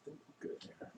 think we're good here.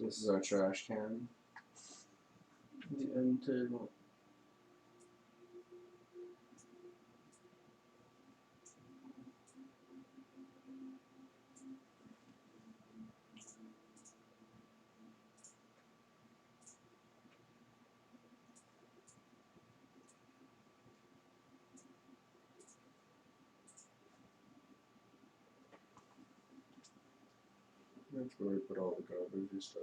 So this is our trash can. The end table. That's where we put all the garbage and stuff.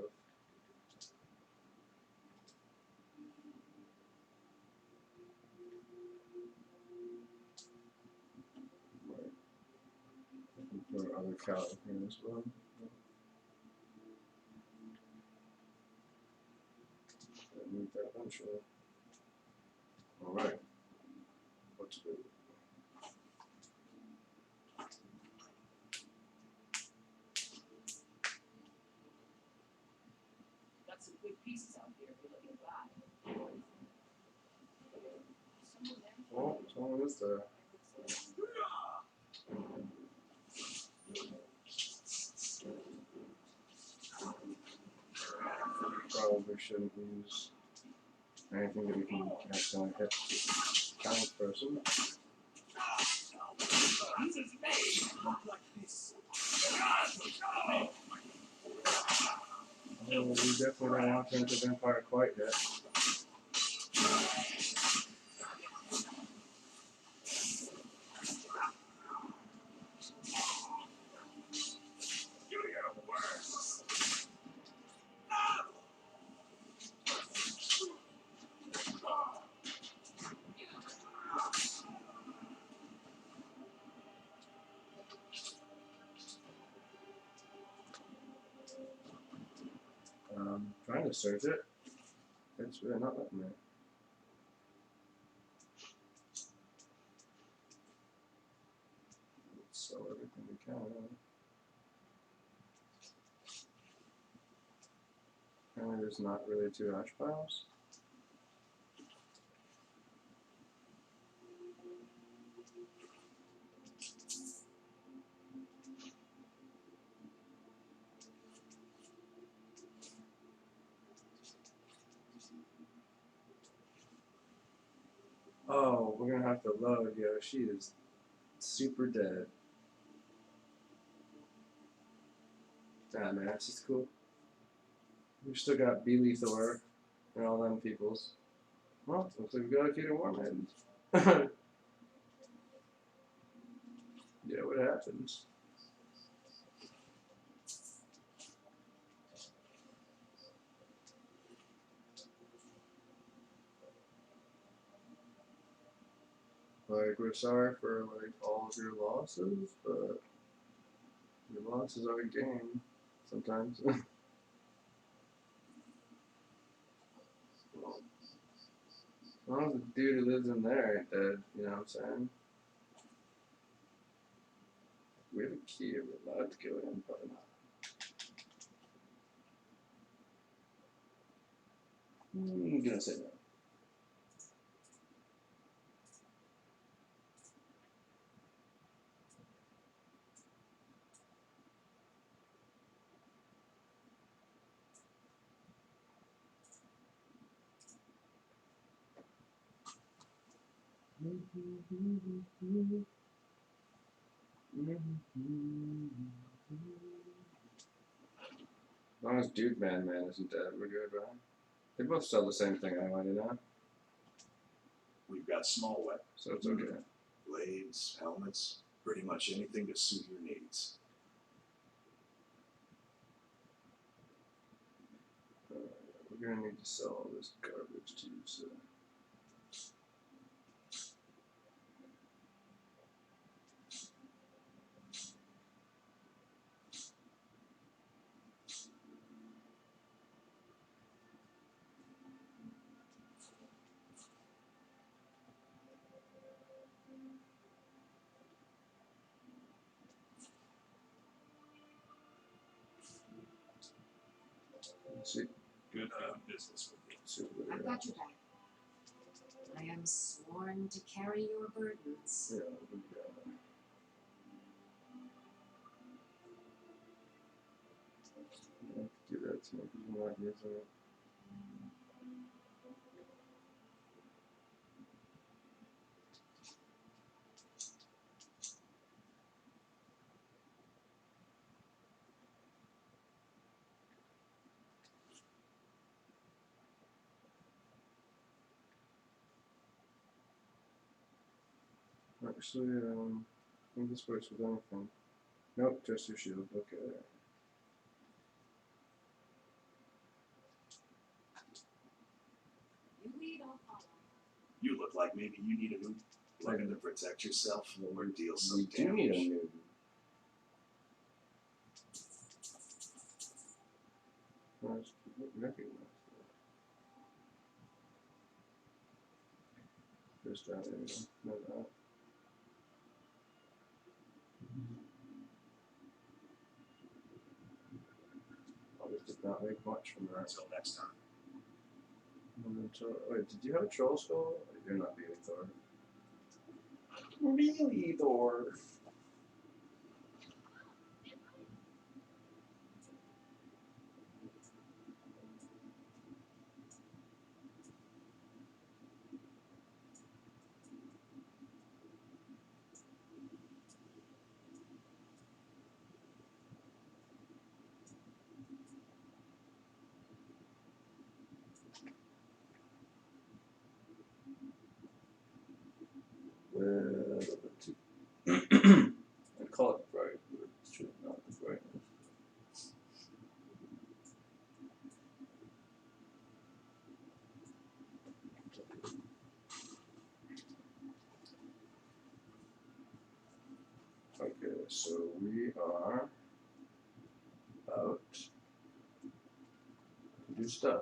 Right. Put our other cow in here as well. Move that eventually. Alright. What to do? Got some good pieces out here if you're looking to buy. Someone there? Oh, someone is there. Probably shouldn't use anything that we can accidentally hit the townsperson. This is made to look like this. Oh, we definitely don't want to enter the Empire quite yet. Do your worst. Trying to search it. It's really not letting me. Let's sell everything we can. Apparently there's not really two ash piles. Oh, we're gonna have to load. Yo, she is super dead. Damn, man, that's just cool. We've still got Beely Thor and all them peoples. Well, looks like we got a kid in War Maidens. Yeah, what happens? Like, we're sorry for, like, all of your losses, but your losses are a gain sometimes. As long as the dude who lives in there ain't dead, you know what I'm saying? We have a key, are we allowed to go in? Probably not. I'm gonna say no. As long as Duke Man isn't dead, we're good, right? They both sell the same thing anyway, you know? We've got small weapons, So it's okay. blades, helmets, pretty much anything to suit your needs. We're gonna need to sell all this garbage too, so. Let's see. Good business with you. See what I've got your back. I am sworn to carry your burdens. Yeah, we got do that to me because you're not using it. Actually, I think this works with anything. Nope, just your shield. Okay. You look like maybe you need a new weapon to protect yourself or deal some We do need a damage. new. Recognize that. First down, there we go. No, that. Oh, this did not make much from that. Until next time. Wait, did you have a troll skull? You're not being Thor. Really, Thor? Well, I call it bright, but it's truly not the brightness. Okay, so we are about to do stuff.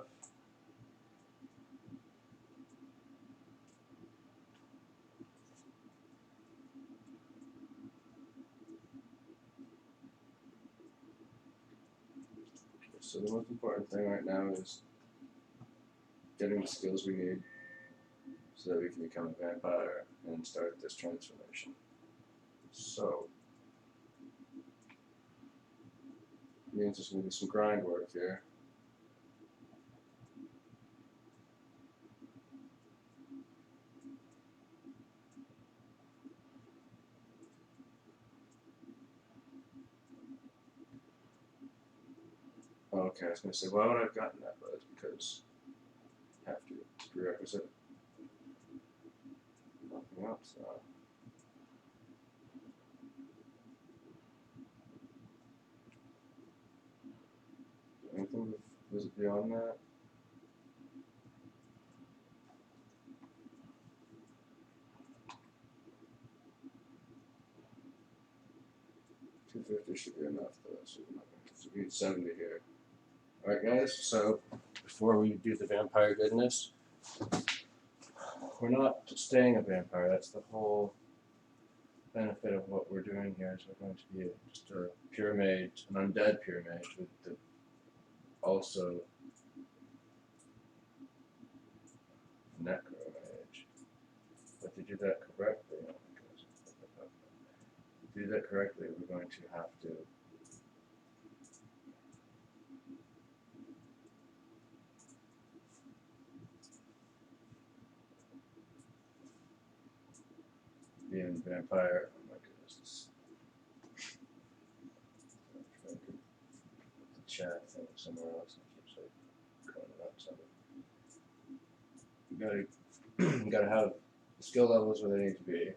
So the most important thing right now is getting the skills we need so that we can become a vampire and start this transformation. So, means there's going to be some grind work here. Okay, I was going to say, why would I have gotten that? But it's because I have to. It's a prerequisite. Nothing else. Anything beyond that? $250 should be enough though, so we need 70 here. Alright guys, so before we do the vampire goodness, we're not staying a vampire, that's the whole benefit of what we're doing here, is we're going to be just a pure mage, an undead pure mage with the also necro mage. But to do that correctly, we're going to have to be a vampire. Oh my goodness. I'm trying to put the chat thing somewhere else and it keeps like going up something. You gotta have the skill levels where they need to be.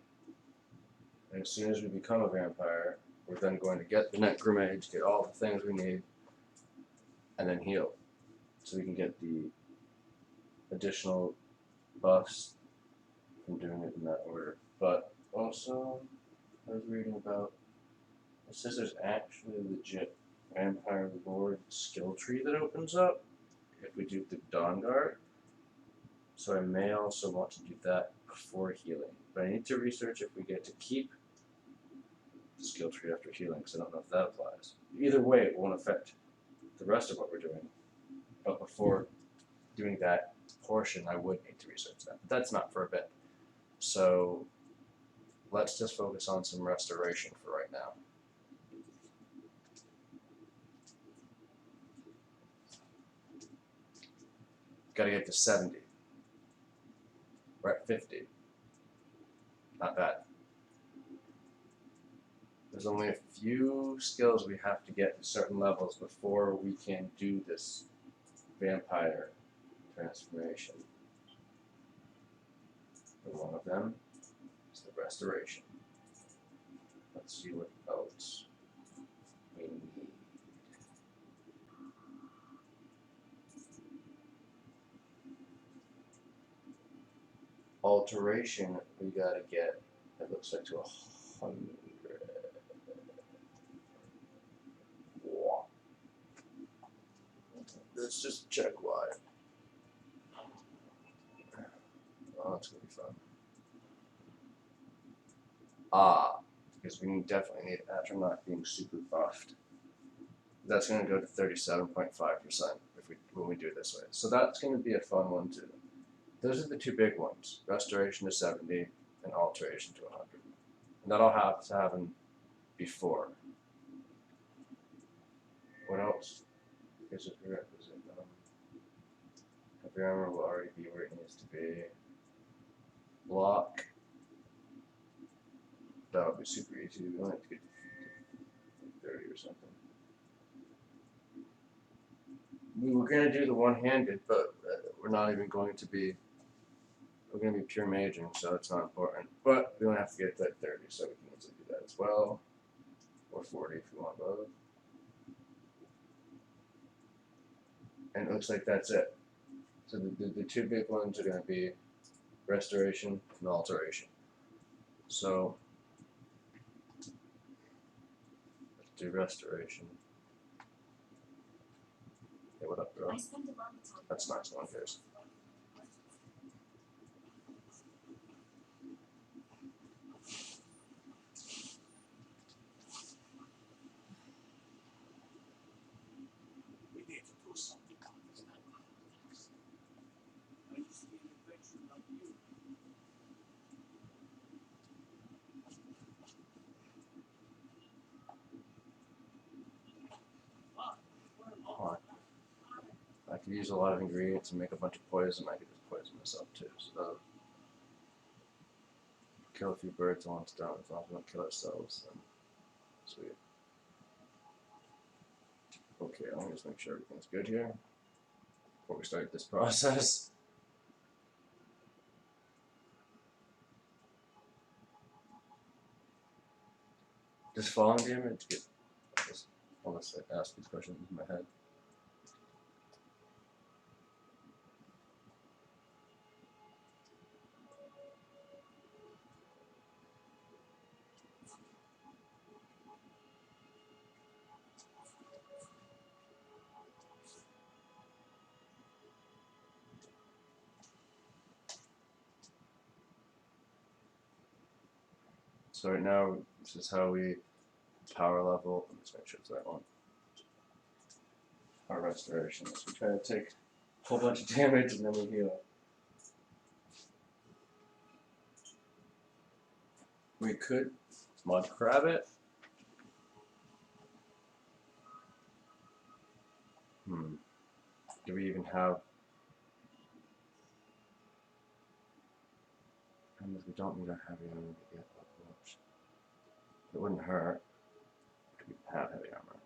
And as soon as we become a vampire, we're then going to get the necro mage, get all the things we need, and then heal. So we can get the additional buffs from doing it in that order. But also, I was reading about, it says there's actually a legit vampire lord skill tree that opens up if we do the Dawnguard. So I may also want to do that before healing. But I need to research if we get to keep the skill tree after healing, because I don't know if that applies. Either way, it won't affect the rest of what we're doing. But before doing that portion, I would need to research that. But that's not for a bit. So let's just focus on some restoration for right now. Gotta get to 70. We're at 50. Not bad. There's only a few skills we have to get to certain levels before we can do this vampire transformation. And one of them is the restoration. Let's see what else we need. alteration, we gotta get, it looks like to 100. Wow. Let's just check why. Oh, that's gonna be fun. Because we definitely need Atronach being super buffed. That's gonna go to 37.5% if when we do it this way. So that's gonna be a fun one too. Those are the two big ones: restoration to 70 and alteration to 100. And that'll have to happen before. What else? Is it prerequisite? Heavy armor will already be where it needs to be. Block. That would be super easy. We only have to get to 30 or something. We were going to do the one-handed, but we're not even going to be. We're going to be pure maging, so it's not important. But we only have to get to 30, so we can easily do that as well. Or 40 if you want both. And it looks like that's it. So the two big ones are going to be restoration and alteration. So let's do restoration. Hey, what up, bro? I spend a lot of time. That's nice, one case. We need to do something about this now. I used to be an adventurer like you. Alright. I could use a lot of ingredients and make a bunch of poison. I could just poison myself too. So that would kill a few birds with one stone. As long as we don't kill ourselves, then sweet. Okay, let me just make sure everything's good here before we start this process. Does falling damage get? I'll just ask these questions in my head. So right now, this is how we power level. Let's make sure it's that one. Our restoration. So we try to take a whole bunch of damage and then we heal. We could mud crab it. Do we even have? And we don't need a heavy armor to get up much. It wouldn't hurt. We have heavy armor.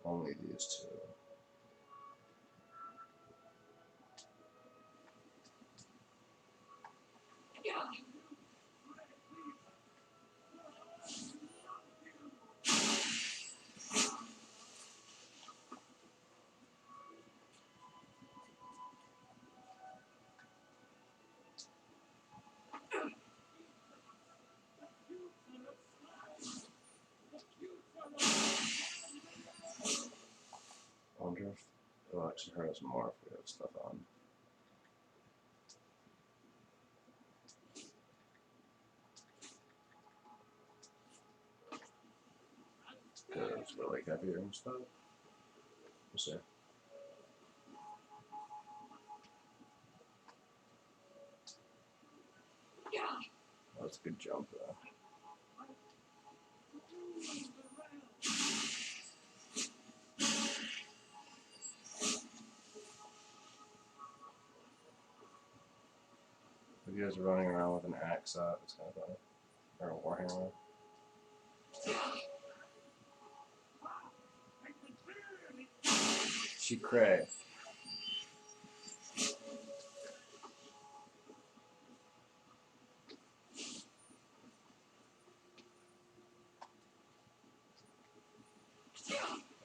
Only these two. I wonder if it'll actually hurt us more if we have stuff on. Because we're like heavier and stuff. We'll see. That's a good jump though. You guys are running around with an axe out, it's kind of funny. Or a warhammer. She cray.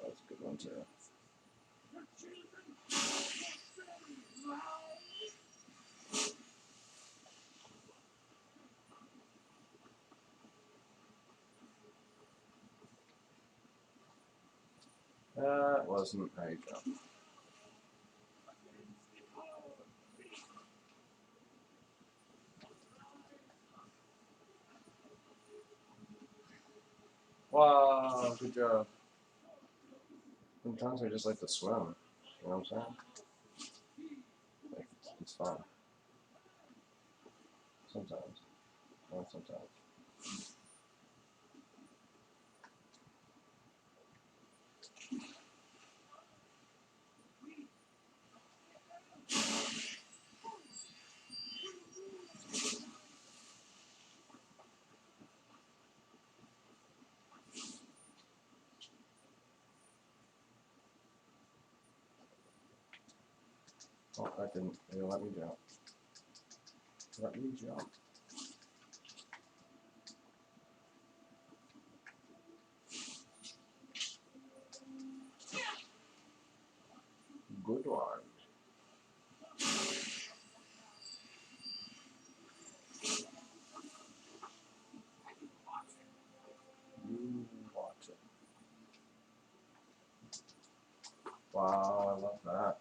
That's a good one too. That wasn't how you jump. Wow, good job. Sometimes I just like to swim. You know what I'm saying? Like, it's fun. Sometimes. Not sometimes. Oh, that didn't let me jump. Let me jump. Good one. You watch it. Wow, I love that.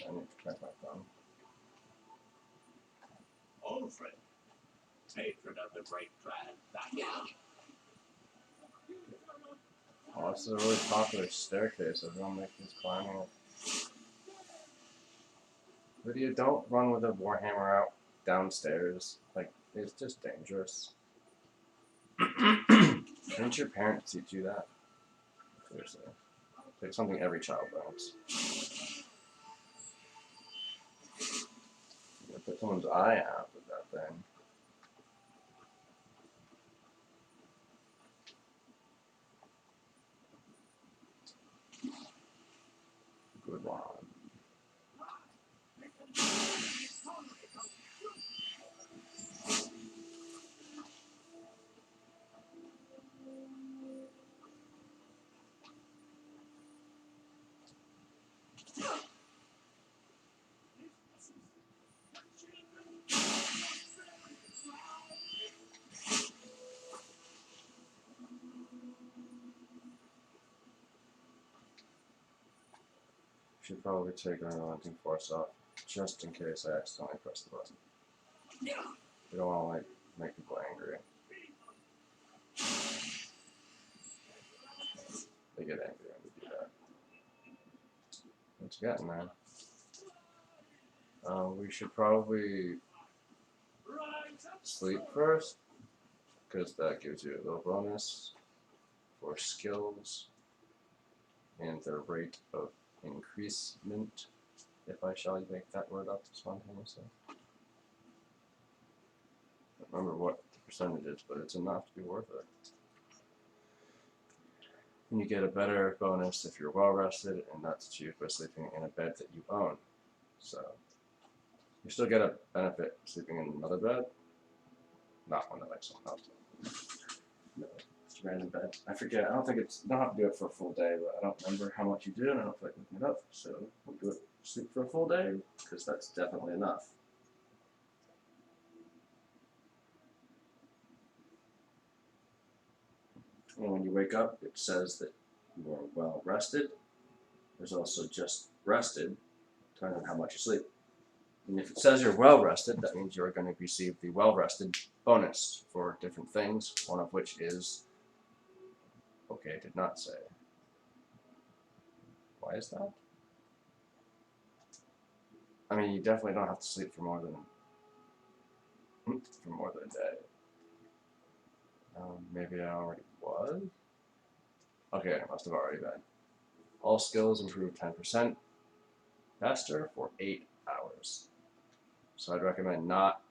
I need to check my phone. Old friend, patron of the great clan, back out. Oh, this is a really popular staircase. Everyone makes this climbing it. Lydia, don't run with a warhammer out downstairs. Like, it's just dangerous. Didn't your parents teach you that? Seriously. It's like something every child learns. You put someone's eye out with that thing. Good one. Should probably take unrelenting force off, just in case I accidentally press the button. You don't want to like make people angry. They get angry when you do that. It's getting there. We should probably sleep first, because that gives you a little bonus for skills and the rate of increasement, if I shall make that word up spontaneously. I don't remember what the percentage is, but it's enough to be worth it. And you get a better bonus if you're well rested, and that's achieved by sleeping in a bed that you own. So you still get a benefit sleeping in another bed, not one that like someone else. No, it's a random bed. I forget. I don't think it's. Don't have to do it for a full day, but I don't remember how much you do, and I don't feel like looking it up. So we'll do it. Sleep for a full day, because that's definitely enough. And when you wake up, it says that you are well rested. There's also just rested, depending on how much you sleep. And if it says you're well rested, that means you're going to receive the well rested bonus for different things, one of which is, okay, did not say. Why is that? I mean, you definitely don't have to sleep for more than a day. Maybe I already was? Okay, I must have already been. All skills improve 10% faster for 8 hours. So I'd recommend not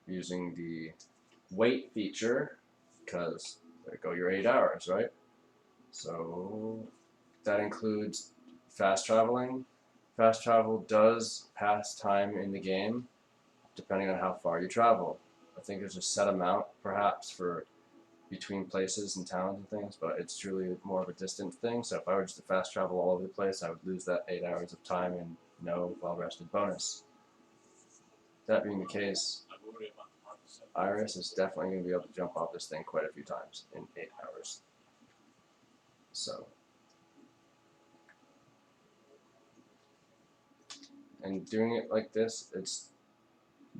using the wait feature, because there go your 8 hours, right? So that includes fast traveling. Fast travel does pass time in the game, depending on how far you travel. I think there's a set amount, perhaps, for between places and towns and things, but it's truly more of a distance thing. So if I were just to fast travel all over the place, I would lose that 8 hours of time and no well rested bonus. That being the case, I worry about the market. Iris is definitely going to be able to jump off this thing quite a few times in 8 hours. So, and doing it like this, it's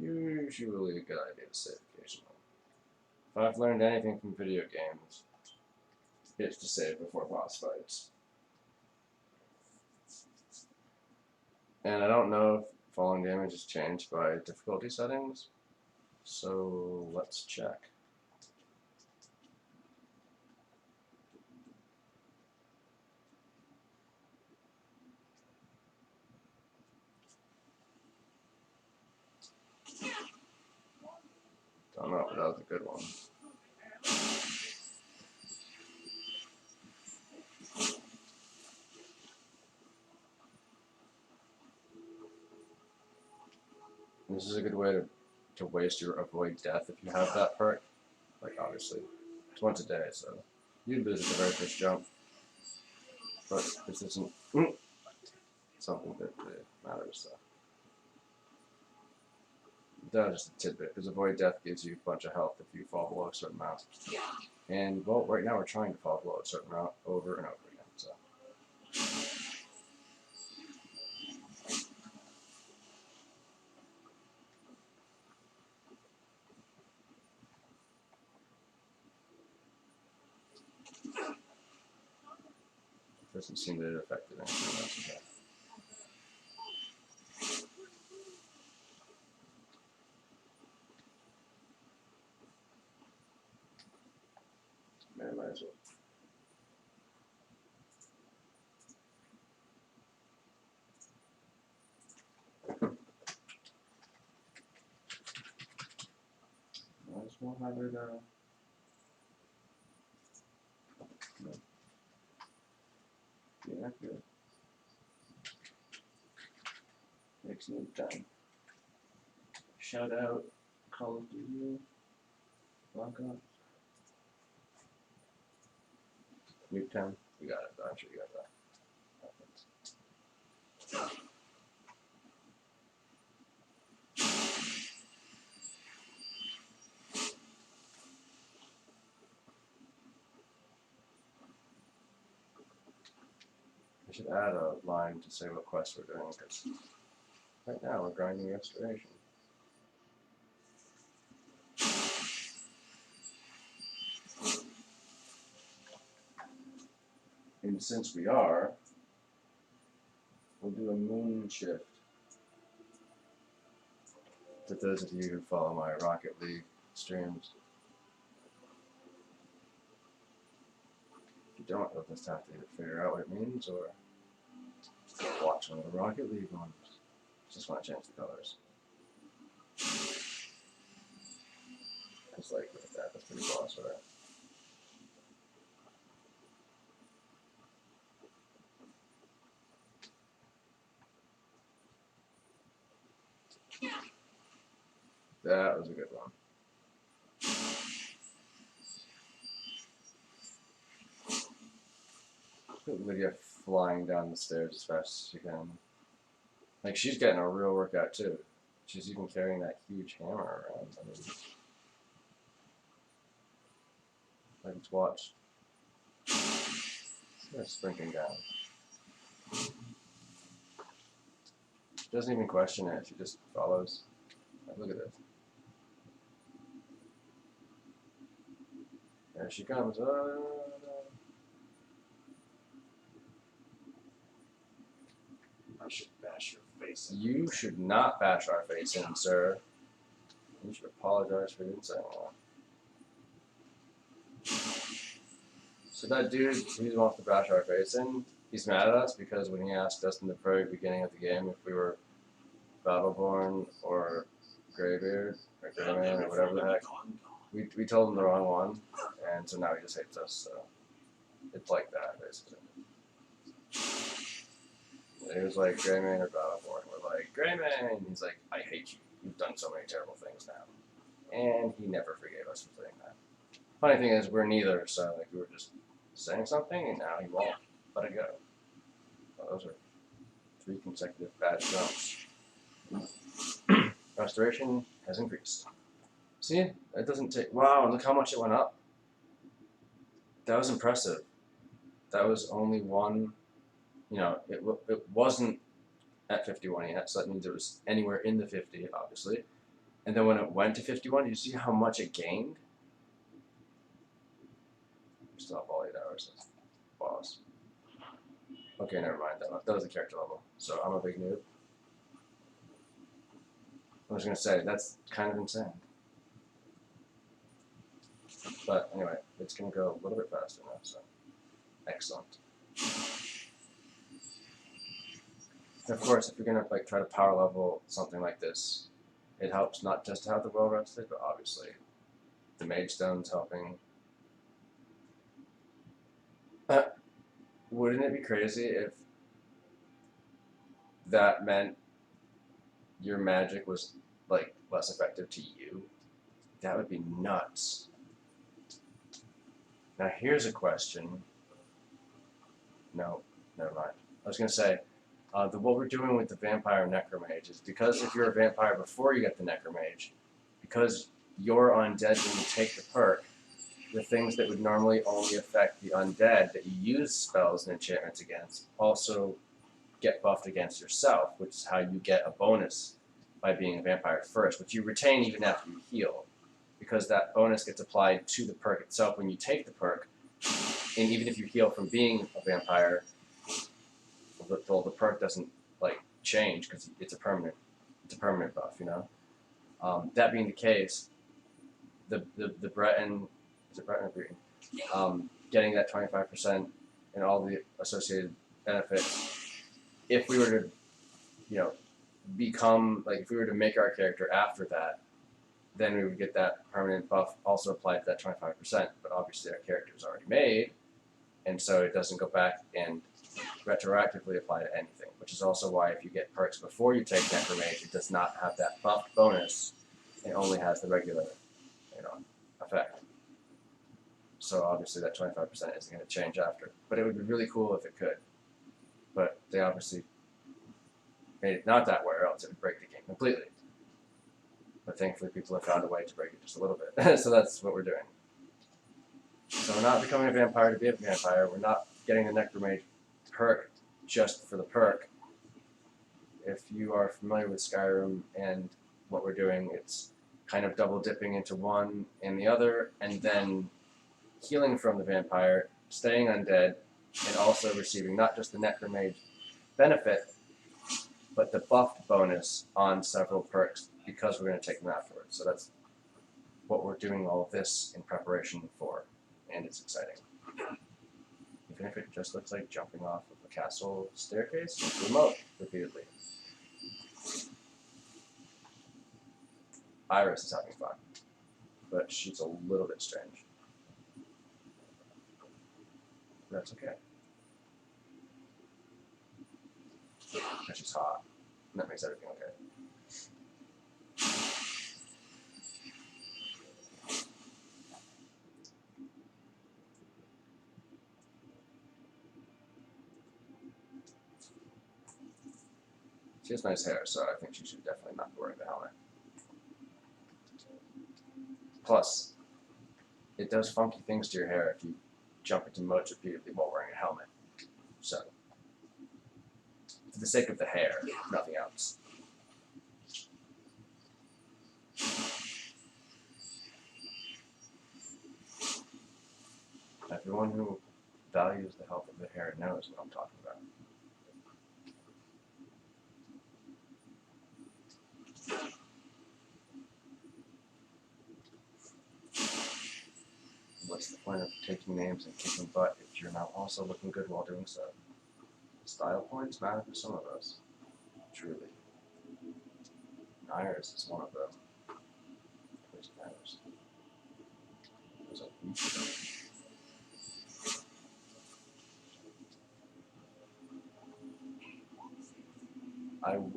usually a good idea to save occasionally. If I've learned anything from video games, it's to save before boss fights. And I don't know if falling damage is changed by difficulty settings, so let's check. Don't know, but that was a good one. This is a good way to waste your avoid death if you have that perk. Like, obviously, it's once a day, so you'd lose at the very first jump. But this isn't something that matters, so. That is just a tidbit, because avoid death gives you a bunch of health if you fall below a certain amount. And, well, right now we're trying to fall below a certain amount over and over again, so. Doesn't seem that it affected anything else. Okay. Man, might as well. Might as well have it, no. Yeah, good. Makes no time. Shout out Call of Duty. Lock up. Nuketown. We got it. I'm sure you got that. I should add a line to say what quest we're doing, because right now we're grinding restoration. And since we are, we'll do a moon shift. To those of you who follow my Rocket League streams. If you don't, you'll just have to either figure out what it means or watch one of the Rocket League ones. Just want to change the colors. Just like look at that, that's pretty boss, right? That was a good one. Lydia flying down the stairs as fast as she can. Like, she's getting a real workout too. She's even carrying that huge hammer around. I mean, like, let's watch. They're sprinting down. She doesn't even question it, she just follows. Like, look at this. There she comes. I should bash your face in. You should not bash our face in, sir. You should apologize for doing so. So that dude, he wants to bash our face in. He's mad at us because when he asked us in the very beginning of the game if we were Battleborn or Greybeard or Greyman or whatever the heck, we told him the wrong one, and so now he just hates us. So It's like that, basically. And he was like, Greyman or Battleborn. We're like, Greyman! And he's like, I hate you. You've done so many terrible things now. And he never forgave us for saying that. Funny thing is, we're neither, so like we were just saying something, and now he won't let it go. Well, those are 3 consecutive bad jumps. Restoration has increased. See? That doesn't take... Wow, look how much it went up. That was impressive. That was only one... You know, it wasn't at 51 yet, so that means it was anywhere in the 50, obviously. And then when it went to 51, did you see how much it gained? Still have all 8 hours. That's boss. Okay, never mind. That was a character level, so I'm a big noob. I was gonna say, that's kind of insane. But anyway, it's gonna go a little bit faster now, so excellent. And of course, if you're gonna like try to power level something like this, it helps not just to have the well rested, but obviously the mage stone's helping. Wouldn't it be crazy if that meant your magic was like less effective to you? That would be nuts. Now here's a question. No, never mind. I was gonna say, what we're doing with the vampire necromage is because if you're a vampire before you get the necromage, because you're undead when you take the perk, the things that would normally only affect the undead that you use spells and enchantments against also get buffed against yourself, which is how you get a bonus by being a vampire first, which you retain even after you heal, because that bonus gets applied to the perk itself when you take the perk, and even if you heal from being a vampire, the perk doesn't like change because it's a permanent buff, you know. That being the case, the Breton, is it Breton or Breton? Getting that 25% and all the associated benefits. If we were to, you know, become like if we were to make our character after that, then we would get that permanent buff also applied to that 25%. But obviously our character is already made, and so it doesn't go back and retroactively apply to anything. Which is also why if you get perks before you take Necromage, it does not have that buffed bonus. It only has the regular, you know, effect. So obviously that 25% isn't going to change after. But it would be really cool if it could. But they obviously made it not that way, or else it would break the game completely. But thankfully people have found a way to break it just a little bit. So that's what we're doing. So we're not becoming a vampire to be a vampire. We're not getting the Necromage perk just for the perk. If you are familiar with Skyrim and what we're doing, it's kind of double dipping into one and the other, and then healing from the vampire, staying undead, and also receiving not just the Necromage benefit, but the buffed bonus on several perks because we're going to take them afterwards. So that's what we're doing all of this in preparation for, and it's exciting. Even if it just looks like jumping off of a castle staircase into a moat repeatedly. Iris is having fun, but she's a little bit strange. That's okay. And she's hot, and that makes everything okay. She has nice hair, so I think she should definitely not be wearing the helmet. Plus, it does funky things to your hair if you jump into moats repeatedly while wearing a helmet. So, for the sake of the hair, nothing else. Everyone who values the health of their hair knows what I'm talking about. What's the point of taking names and kicking butt if you're not also looking good while doing so? Style points matter for some of us. Truly. Iris is one of them. Where's Iris? There's a week ago.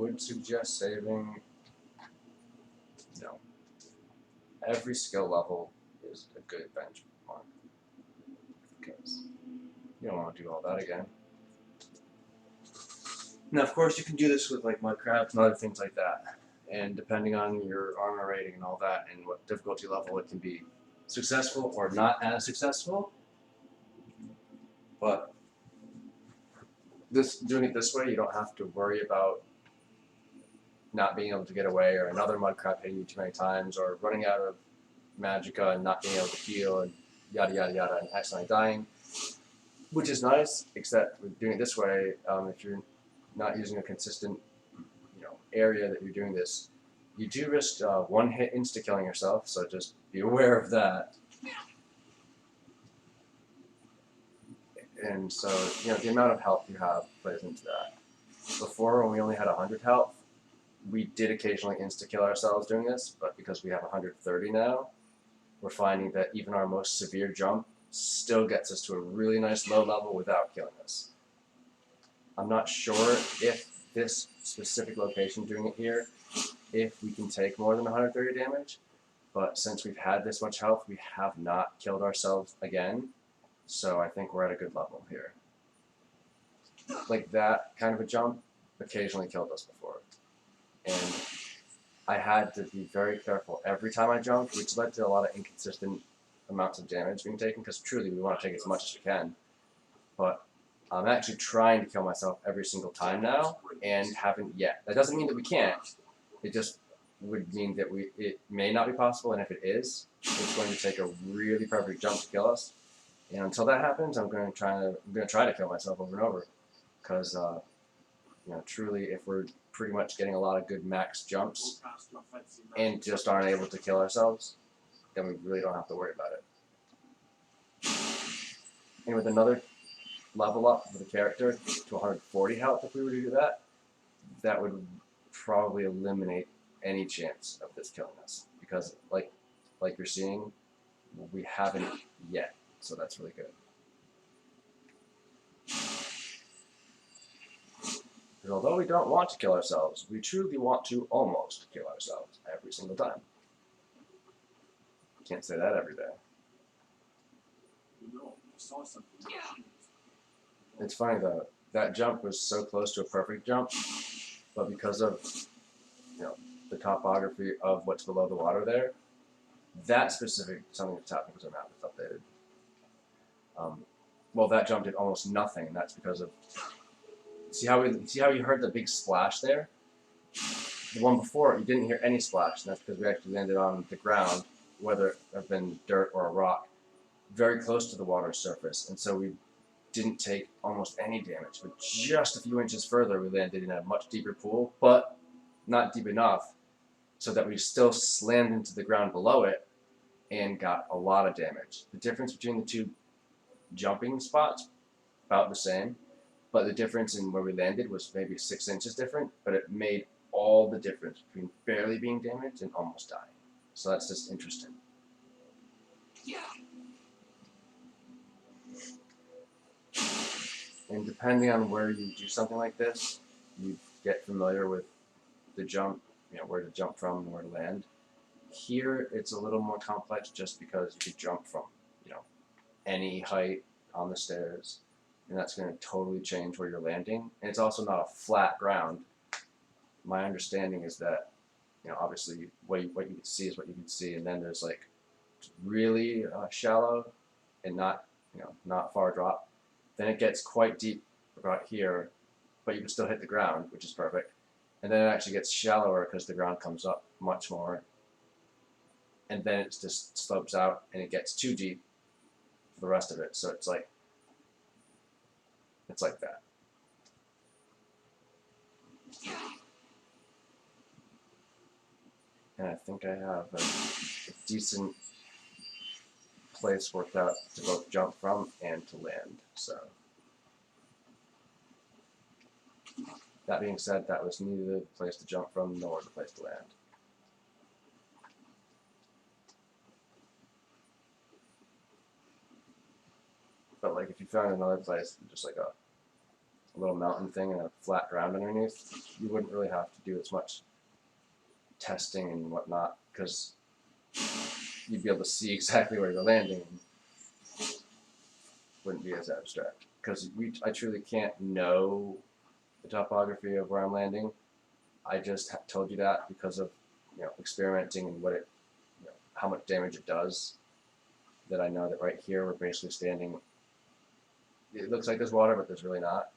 would suggest saving, you know, every skill level is a good benchmark. Because you don't want to do all that again. Now, of course, you can do this with like mudcrabs and other things like that. And depending on your armor rating and all that, and what difficulty level, it can be successful or not as successful. But doing it this way, you don't have to worry about not being able to get away, or another mudcrab hitting you too many times, or running out of magicka and not being able to heal, and yada yada yada, and accidentally dying. Which is nice, except with doing it this way, if you're not using a consistent, area that you're doing this, you do risk one hit insta-killing yourself. So just be aware of that. And so, the amount of health you have plays into that. Before, when we only had 100 health, we did occasionally insta-kill ourselves doing this, but because we have 130 now, we're finding that even our most severe jump still gets us to a really nice low level without killing us. I'm not sure if this specific location doing it here, if we can take more than 130 damage, but since we've had this much health, we have not killed ourselves again, so I think we're at a good level here. Like that kind of a jump occasionally killed us before, and I had to be very careful every time I jumped, which led to a lot of inconsistent amounts of damage being taken, because truly we want to take as much as we can. But I'm actually trying to kill myself every single time now, and haven't yet. That doesn't mean that we can't. It just would mean that it may not be possible, and if it is, it's going to take a really perfect jump to kill us. And until that happens, I'm going to try to kill myself over and over, because truly, if we're pretty much getting a lot of good max jumps and just aren't able to kill ourselves, then we really don't have to worry about it. And with another level up for the character to 140 health, if we were to do that, that would probably eliminate any chance of this killing us, because like you're seeing, we haven't yet, so that's really good. Because although we don't want to kill ourselves, we truly want to almost kill ourselves every single time. Can't say that every day. It's funny though, that jump was so close to a perfect jump, but because of the topography of what's below the water there, that specific something that's happening because our map is updated. Well, that jump did almost nothing, and that's because of see how you heard the big splash there? The one before, you didn't hear any splash, and that's because we actually landed on the ground, whether it have been dirt or a rock, very close to the water's surface, and so we didn't take almost any damage. But just a few inches further, we landed in a much deeper pool, but not deep enough so that we still slammed into the ground below it and got a lot of damage. The difference between the two jumping spots, about the same, but the difference in where we landed was maybe 6 inches different, but it made all the difference between barely being damaged and almost dying. So that's just interesting. And depending on where you do something like this, you get familiar with the jump, where to jump from and where to land. Here, it's a little more complex just because you could jump from, any height on the stairs, and that's going to totally change where you're landing. And it's also not a flat ground. My understanding is that, obviously what you can see is what you can see, and then there's like really shallow and not far drop. Then it gets quite deep about here, but you can still hit the ground, which is perfect. And then it actually gets shallower because the ground comes up much more. And then it just slopes out and it gets too deep for the rest of it. So it's like that. And I think I have a decent place worked out to both jump from and to land. So that being said, that was neither the place to jump from nor the place to land. But like if you found another place, just like a a little mountain thing and a flat ground underneath, you wouldn't really have to do as much testing and whatnot because you'd be able to see exactly where you're landing and wouldn't be as abstract. Because I truly can't know the topography of where I'm landing. I just told you that because of experimenting and what it, how much damage it does. That I know that right here we're basically standing. It looks like there's water, but there's really not.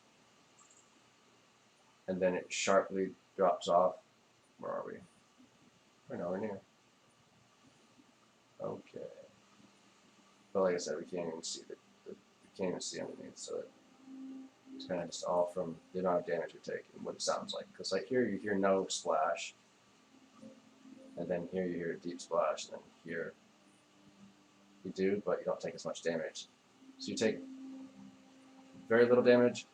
And then it sharply drops off. Where are we? We're nowhere near. Okay. But like I said, we can't even see we can't even see underneath, so it's kind of just all from the amount of damage we take and what it sounds like. Because like here you hear no splash, and then here you hear a deep splash, and then here you do, but you don't take as much damage. So you take very little damage,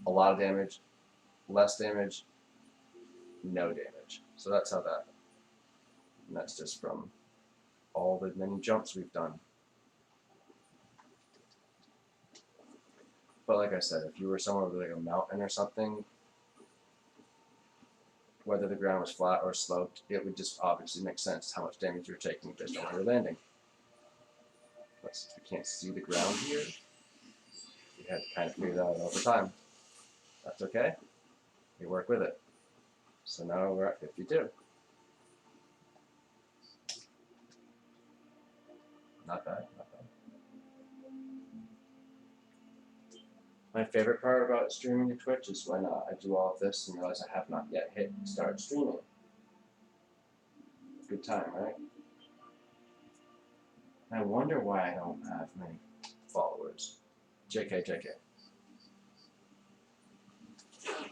a lot of damage, less damage, no damage. So that's how that, and that's just from all the many jumps we've done. But like I said, if you were somewhere with like a mountain or something, whether the ground was flat or sloped, it would just obviously make sense how much damage you're taking based on where you're landing. But since we can't see the ground here, we had to kind of figure that out over time. That's okay. We work with it. So now we're at 52. Not bad, not bad. My favorite part about streaming to Twitch is when I do all of this and realize I have not yet hit start streaming. Good time, right? I wonder why I don't have many followers. JK, JK.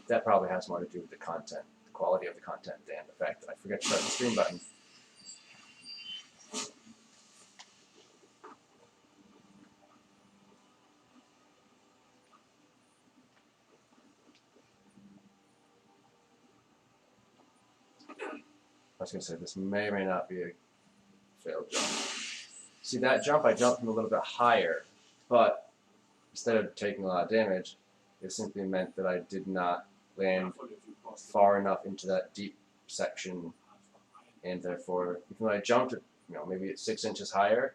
That probably has more to do with the content, the quality of the content, than the fact that I forget to press the stream button. I was going to say, this may or may not be a failed jump. See, that jump, I jumped from a little bit higher, but instead of taking a lot of damage, it simply meant that I did not land far enough into that deep section, and therefore, even though I jumped at, maybe at 6 inches higher,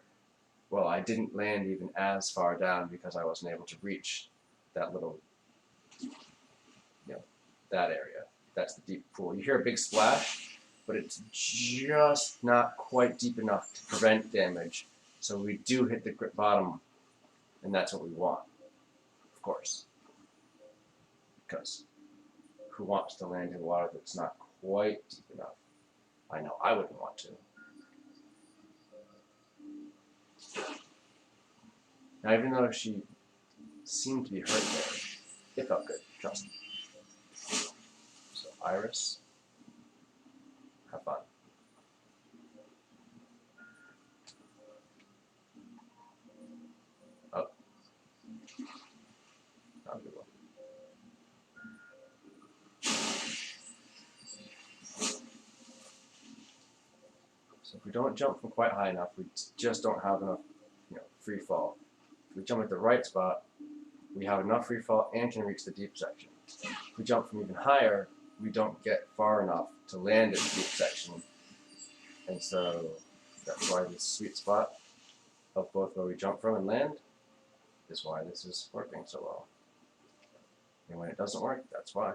well, I didn't land even as far down because I wasn't able to reach that little, that area. That's the deep pool. You hear a big splash, but it's just not quite deep enough to prevent damage. So we do hit the bottom, and that's what we want, of course. Because who wants to land in water that's not quite deep enough? I know I wouldn't want to. Now, even though she seemed to be hurt there, it felt good, trust me. So, Iris, have fun. Oh. Not a good one. So if we don't jump from quite high enough, we just don't have enough, free fall. If we jump at the right spot, we have enough free fall and can reach the deep section. If we jump from even higher, we don't get far enough to land at the deep section. And so that's why this sweet spot of both where we jump from and land is why this is working so well. And when it doesn't work, that's why.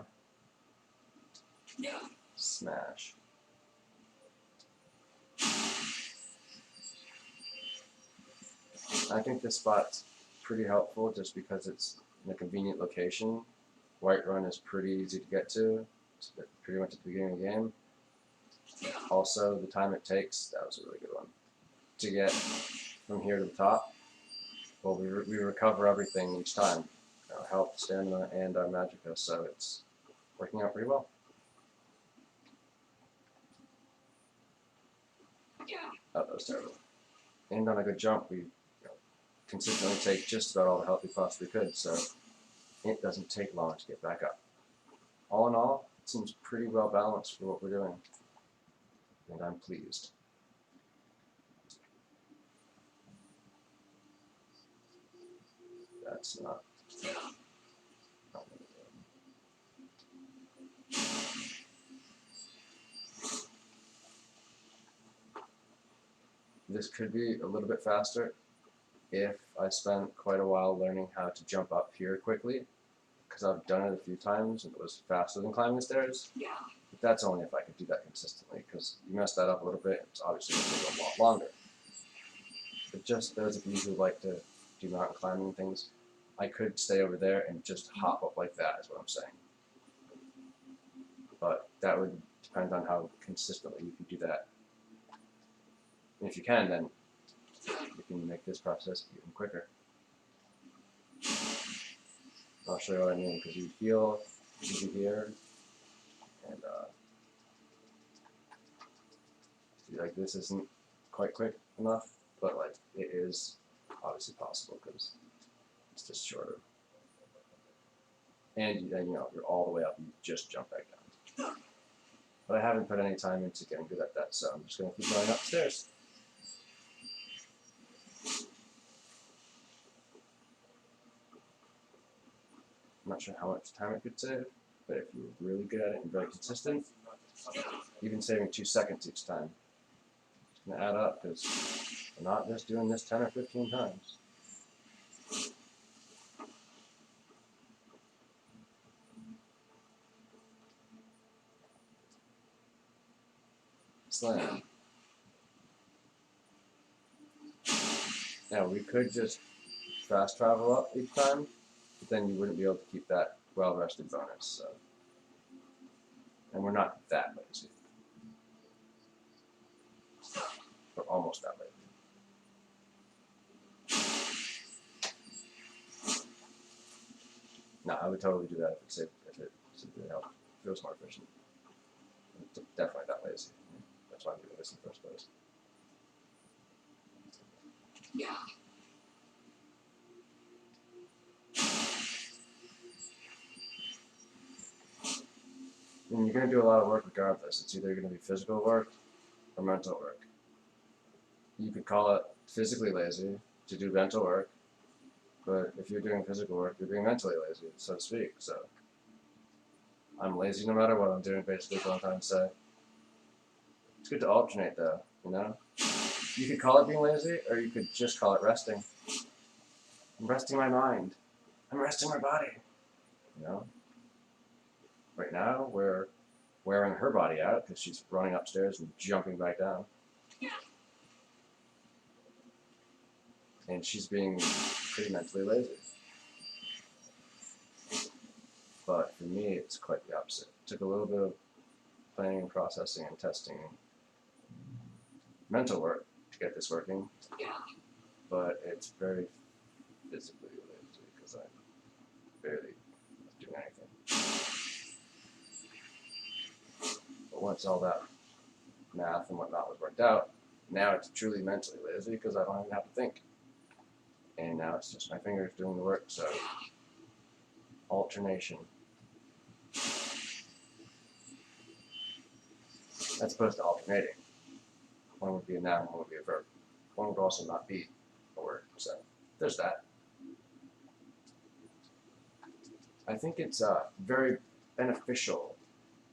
Smash. I think this spot's pretty helpful just because it's in a convenient location. Whiterun is pretty easy to get to. It's pretty much at the beginning of the game. Also, the time it takes, that was a really good one, to get from here to the top. Well, we recover everything each time. Our health, stamina, and our magicka, so it's working out pretty well. Oh, that was terrible. And on a good jump, we consistently take just about all the health we possibly could, so it doesn't take long to get back up. All in all, it seems pretty well balanced for what we're doing, and I'm pleased. That's not. this could be a little bit faster if I spent quite a while learning how to jump up here quickly, because I've done it a few times and it was faster than climbing the stairs. Yeah. But that's only if I could do that consistently, because you mess that up a little bit, it's obviously going to take a lot longer. But just those of you who like to do mountain climbing things, I could stay over there and just hop up like that, is what I'm saying. But that would depend on how consistently you can do that. And if you can, then you can make this process even quicker. I'll show you what I mean, because you heal, you do here, and see, like this isn't quite quick enough, but like it is obviously possible because it's just shorter. And then, you know, you're all the way up and you just jump back down. But I haven't put any time into getting good at that, so I'm just going to keep going upstairs. I'm not sure how much time it could save, but if you're really good at it and very consistent, even saving 2 seconds each time, it's going to add up, because we're not just doing this 10 or 15 times. Slam. Now we could just fast travel up each time, but then you wouldn't be able to keep that well-rested bonus, so. And we're not that lazy. We're almost that lazy. No, I would totally do that if it simply helped. If it was more efficient. I'm definitely that lazy. That's why I'm doing this in the first place. Yeah. And you're going to do a lot of work regardless. It's either going to be physical work or mental work. You could call it physically lazy to do mental work, but if you're doing physical work, you're being mentally lazy, so to speak. So I'm lazy no matter what I'm doing, basically, is what I'm trying to say. It's good to alternate, though, you know? You could call it being lazy, or you could just call it resting. I'm resting my mind. I'm resting my body, you know? Right now, we're wearing her body out because she's running upstairs and jumping back down. And she's being pretty mentally lazy. But for me, it's quite the opposite. It took a little bit of planning and processing and testing and mental work to get this working. Yeah. But it's very physically lazy because I'm barely doing anything. But once all that math and whatnot was worked out, now it's truly mentally lazy because I don't even have to think. And now it's just my fingers doing the work, so alternation. As opposed to alternating. One would be a noun, one would be a verb. One would also not be a word, so there's that. I think it's very beneficial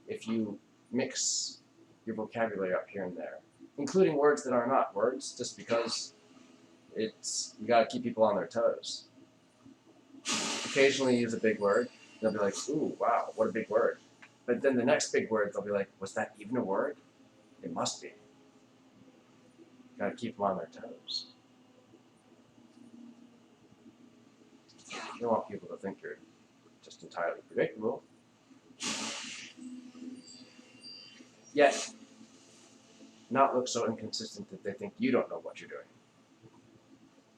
if you mix your vocabulary up here and there, including words that are not words, just because you gotta keep people on their toes. Occasionally use a big word, they'll be like, ooh, wow, what a big word. But then the next big word, they'll be like, was that even a word? It must be. Gotta keep them on their toes. You don't want people to think you're just entirely predictable. Yet, not look so inconsistent that they think you don't know what you're doing.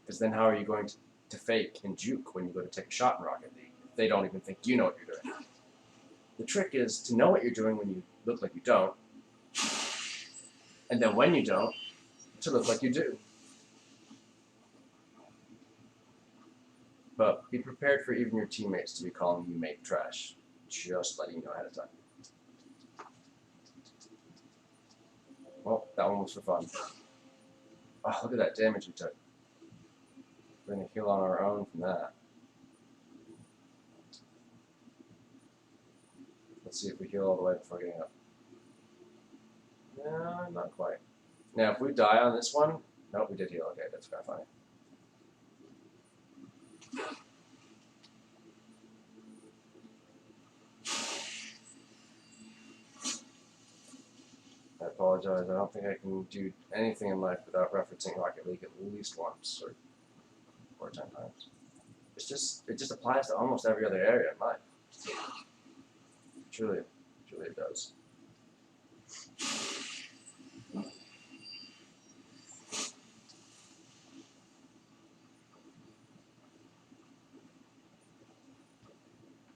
Because then how are you going to fake and juke when you go to take a shot in Rocket League if they don't even think you know what you're doing? The trick is to know what you're doing when you look like you don't, and then when you don't, to look like you do. But be prepared for even your teammates to be calling you mate trash, just letting you know ahead of time. Well, that one was for fun. Oh, look at that damage we took. We're going to heal on our own from that. Let's see if we heal all the way before getting up. No, not quite. Now, if we die on this one, Nope, we did heal. Okay, that's kind of funny. I apologize. I don't think I can do anything in life without referencing Rocket League at least once or 10 times. It just applies to almost every other area in life. Truly it does. I'm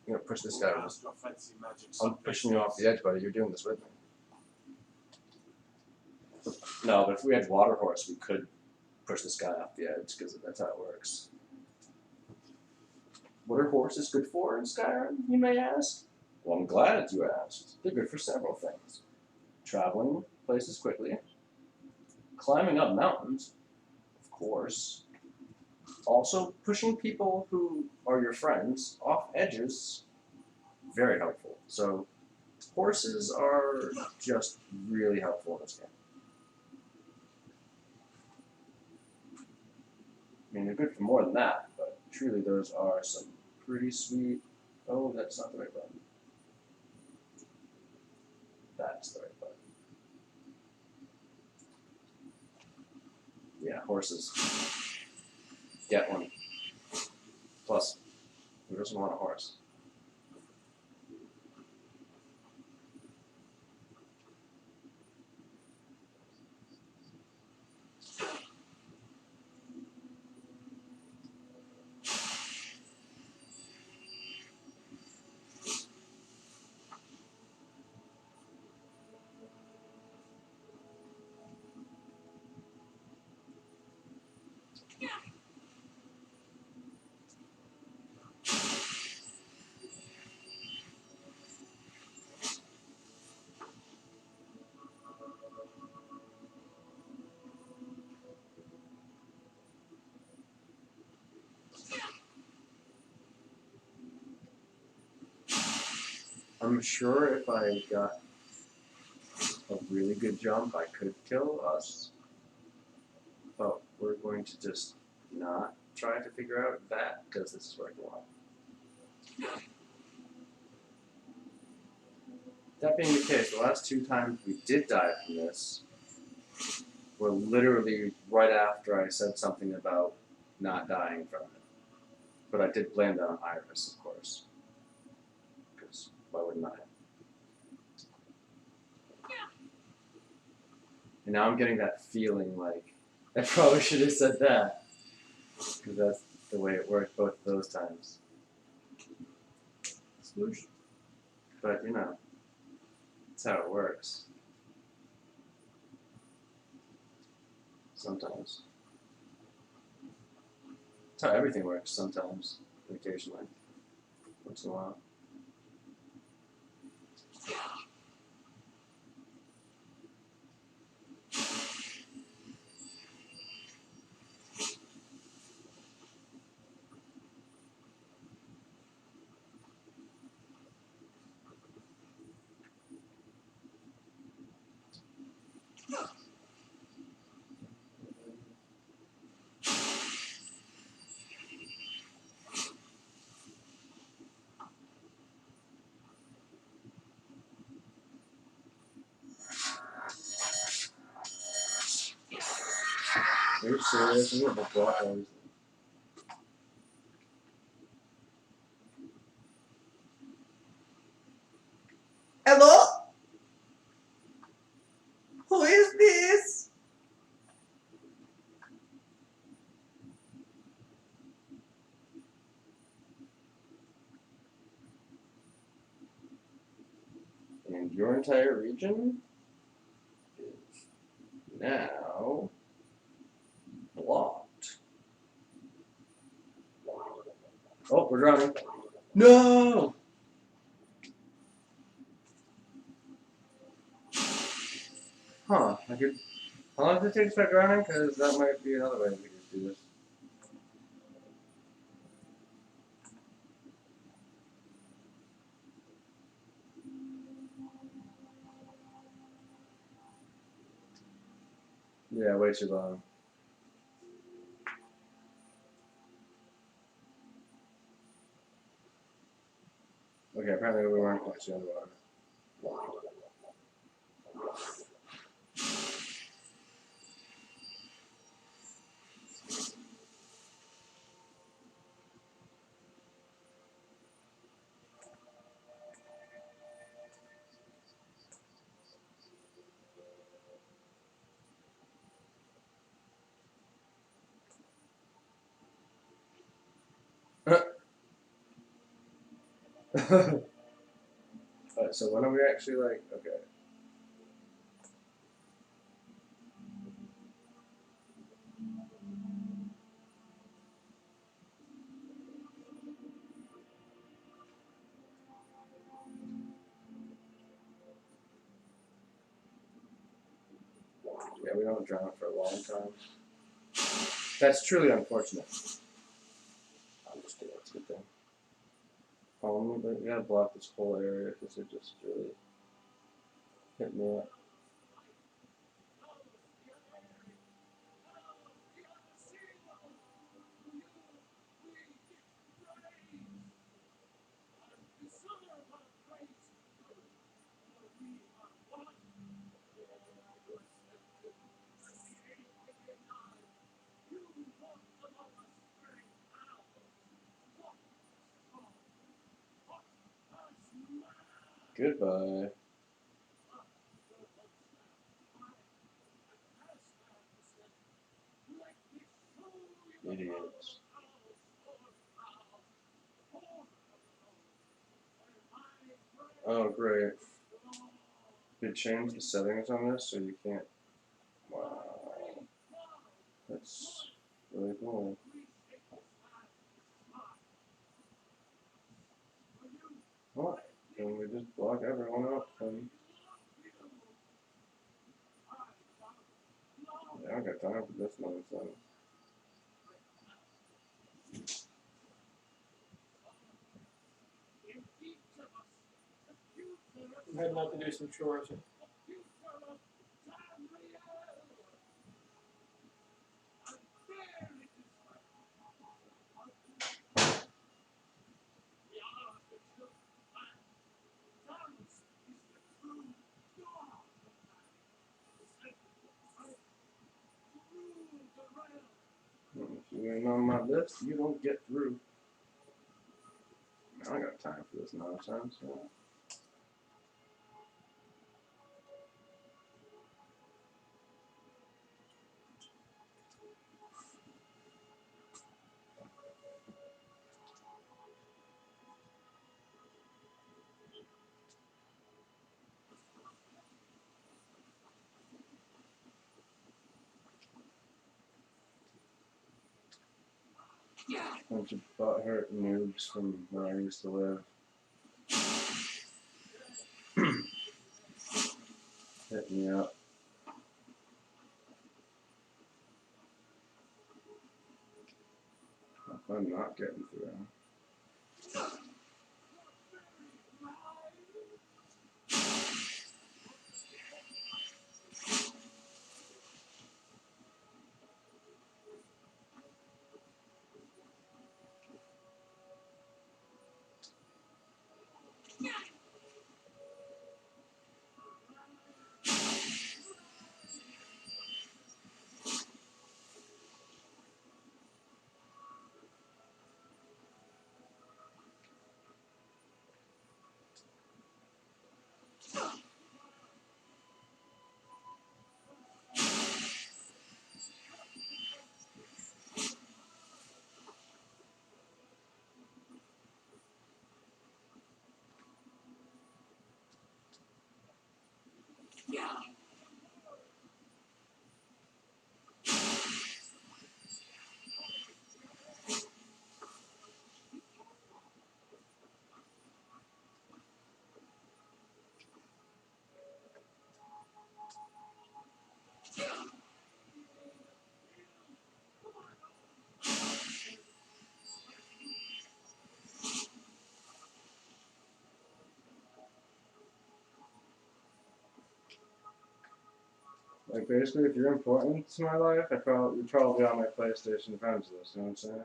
gonna push this guy. Master of fancy magic I'm pushing you off the edge, buddy. You're doing this with me. No, but if we had Water Horse, we could push this guy off the edge because that's how it works. What are horses good for in Skyrim, you may ask? Well, I'm glad you asked. They're good for several things. Traveling places quickly. Climbing up mountains, of course. Also, pushing people who are your friends off edges, very helpful. So, horses are just really helpful in this game. I mean, they're good for more than that, but truly those are some pretty sweet... Oh, that's not the right button. That's the right button. Yeah, horses. Get one. Plus, who doesn't want a horse? I'm sure if I got a really good jump, I could kill us. But we're going to just not try to figure out that, because this is where I go on. That being the case, the last 2 times we did die from this were literally right after I said something about not dying from it. But I did blame that on Iris, of course. Because why wouldn't I? And now I'm getting that feeling like I probably should have said that. Because that's the way it worked both of those times. Sploosh. But, you know, that's how it works. Sometimes. That's how everything works sometimes, occasionally. Once in a while. Are you serious? You have a block everything. Hello? Who is this? And your entire region is now blocked. Oh, we're drowning. No! Huh, I could... How long does it take to start drowning? Because that might be another way we could do this. Yeah, way too long. apparently we weren't actually underwater. Alright, so when are we actually like, okay. Yeah, we don't drown for a long time. That's truly unfortunate. I'm just kidding, it's a good thing. But you gotta block this whole area because it just really hit me up. Goodbye. Idiots. Oh, great. They changed the settings on this so you can't. Wow. That's really cool. What? Can we just block everyone up and. Yeah, I don't got time for this nonsense. I'm heading out to do some chores. If you ain't on my list, you don't get through. I don't got time for this nonsense. Bunch of butthurt noobs from where I used to live. Hit me up. If I'm not getting through. Like, basically, if you're important to my life, you're probably on my PlayStation friends list, you know what I'm saying?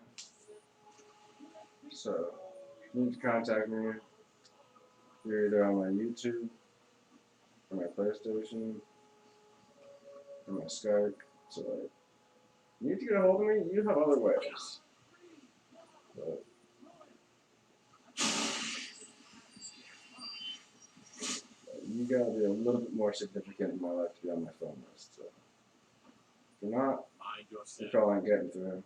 So, you need to contact me. you're either on my YouTube, or my PlayStation, or my Skype. So like, you need to get a hold of me. You have other ways. But you gotta be a little bit more significant in my life to be on my phone list. So if you're not, Mind you yourself. probably ain't getting through.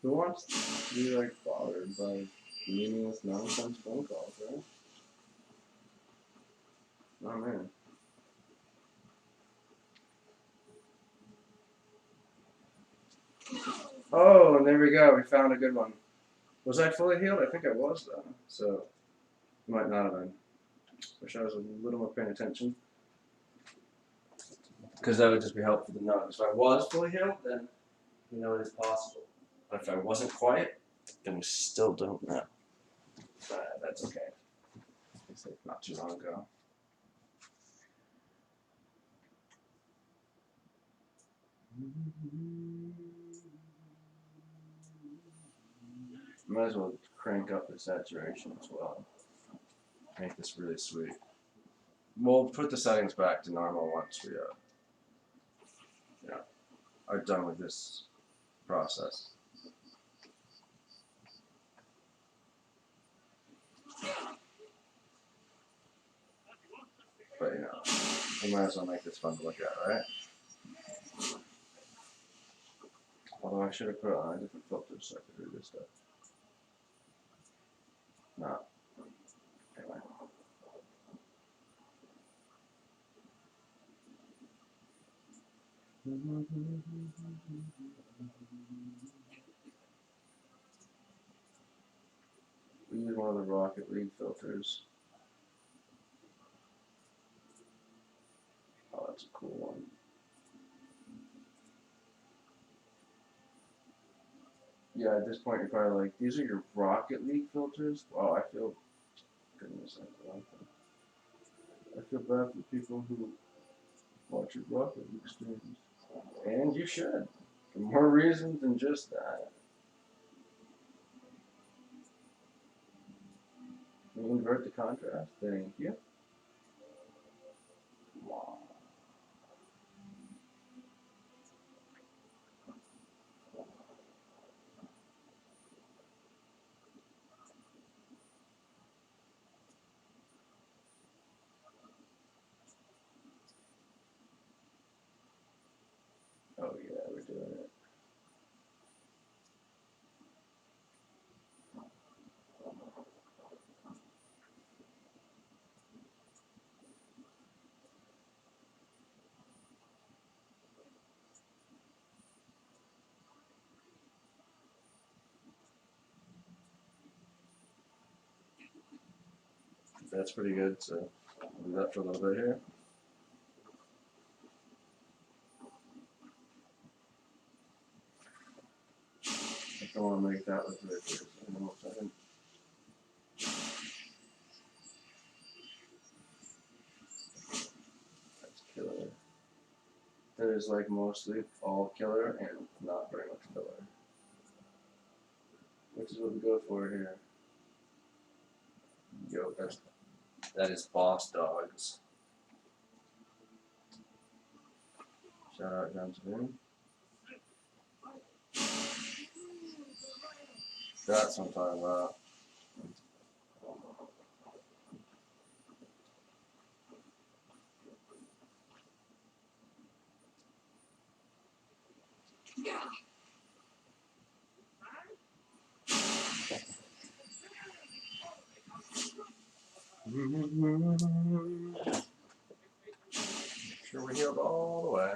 Who wants to be like bothered by meaningless nonsense phone calls, right? Oh man. Oh, and there we go. We found a good one. Was I fully healed? I think I was though. So might not have been. Wish I was a little more paying attention. Because that would just be helpful to know. If I was fully healed, then you know it is possible. But if I wasn't quite, then we still don't know. That's okay. It's like not too long ago. Might as well crank up the saturation as well. Make this really sweet. We'll put the settings back to normal once we are done with this process. But we might as well make this fun to look at, right? Although I should have put on a different filter so I could read this stuff. No. Anyway. We use one of the Rocket League filters. Oh, that's a cool one. Yeah, at this point you're probably like, these are your Rocket League filters? Wow, I feel, goodness, I feel bad for people who watch your Rocket League streams. And you should, for more reasons than just that. Can you invert the contrast? Thank you. Wow. Oh yeah, we're doing it. That's pretty good, so I'll do that for a little bit here. I don't want to make that look right here, so hang on a second. That's killer. That is like mostly all killer and not very much filler. Which is what we go for here. Yo, that is Boss Dogs. Shout out John Savini. That's what I'm talking about. Sure we healed all the way.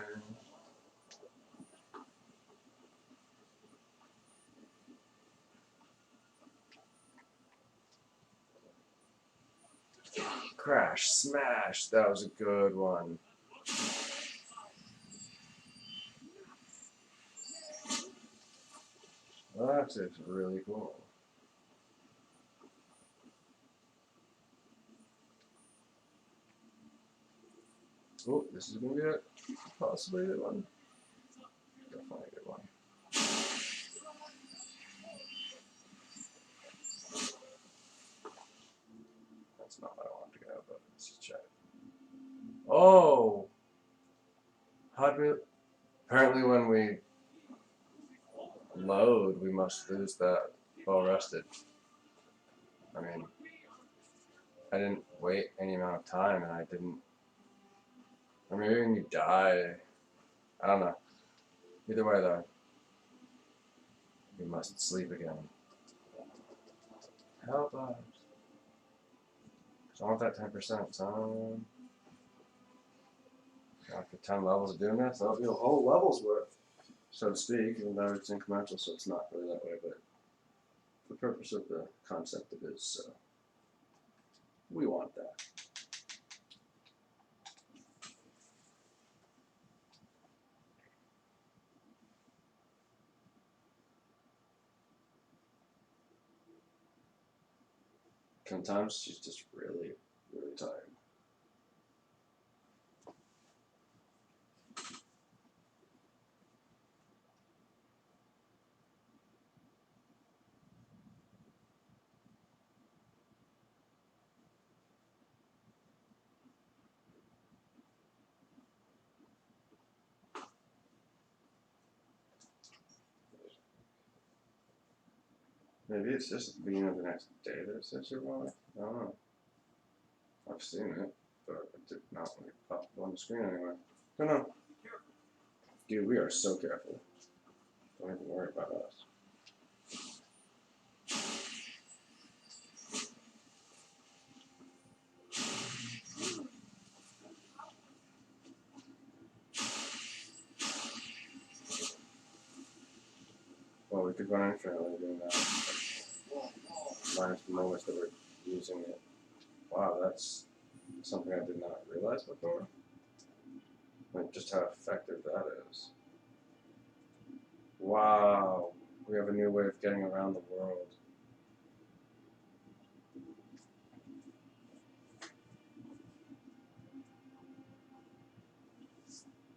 Crash, smash, that was a good one. Well, that's really cool. Oh, this is gonna be possibly a good one. Definitely a good one. not what I wanted to go, but let's just check. Oh! How'd we. Apparently, when we load, we must lose that well rested. I mean, I didn't wait any amount of time and I didn't. Or maybe when you die. I don't know. Either way, though, you must sleep again. Help us. 'Cause I want that 10%, son. After 10 levels of doing this, that'll be a whole level's worth, so to speak, even though it's incremental, so it's not really that way, but the purpose of the concept it is, so we want that. Sometimes she's just really, really tired. Maybe it's just the beginning of the next day that it says survive. I don't know. I've seen it, but it did not when it popped up on the screen anyway. Don't know. Dude, we are so careful. Don't even worry about us. Well, we could run infinitely doing that. Minus the moments that we're using it. Wow, that's something I did not realize before. Like just how effective that is. Wow, we have a new way of getting around the world.